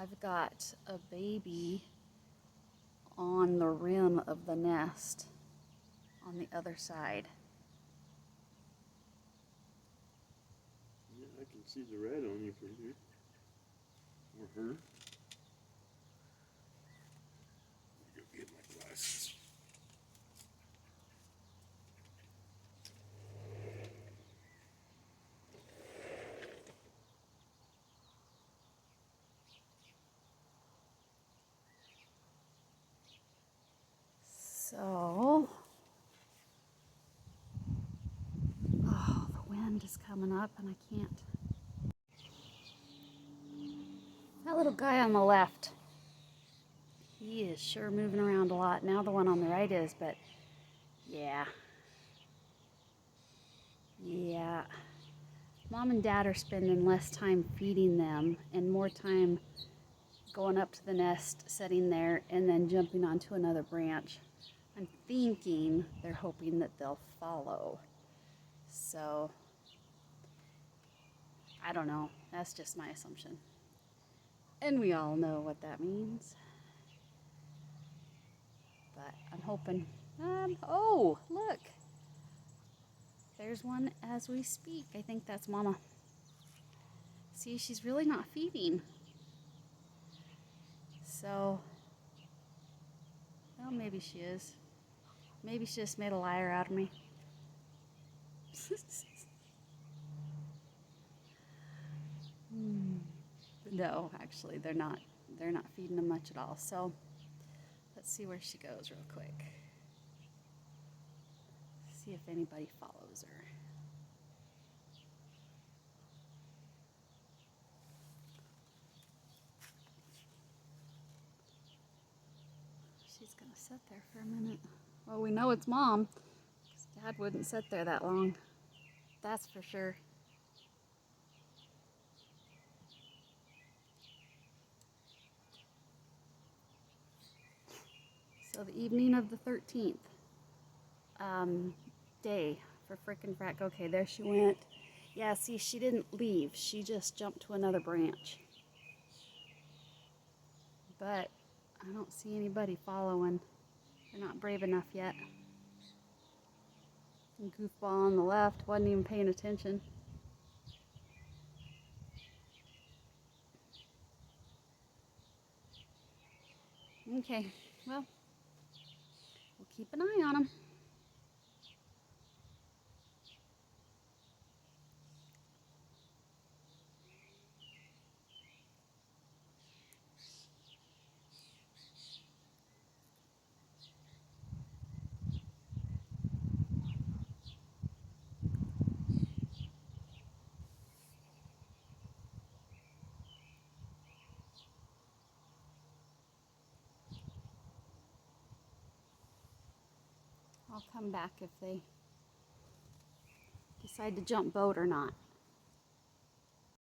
I've got a baby on the rim of the nest on the other side. Yeah, I can see the red on you from here. Or her. Let me go get my glasses. So, oh, the wind is coming up and I can't. That little guy on the left, he is sure moving around a lot. Now the one on the right is, but yeah. Yeah. Mom and Dad are spending less time feeding them and more time going up to the nest, sitting there, and then jumping onto another branch. I'm thinking they're hoping that they'll follow. So, I don't know. That's just my assumption. And we all know what that means. But I'm hoping. Oh, look. There's one as we speak. I think that's Mama. See, she's really not feeding. So, well, maybe she is. Maybe she just made a liar out of me. No, actually, they're not. They're not feeding them much at all. So, let's see where she goes real quick. See if anybody follows her. She's gonna sit there for a minute. Well, we know it's Mom, because Dad wouldn't sit there that long. That's for sure. So the evening of the 13th day for Fric Frac. Okay, there she went. Yeah, see, she didn't leave. She just jumped to another branch. But I don't see anybody following. They're not brave enough yet. And goofball on the left wasn't even paying attention. Okay, well, we'll keep an eye on them. I'll come back if they decide to jump boat or not.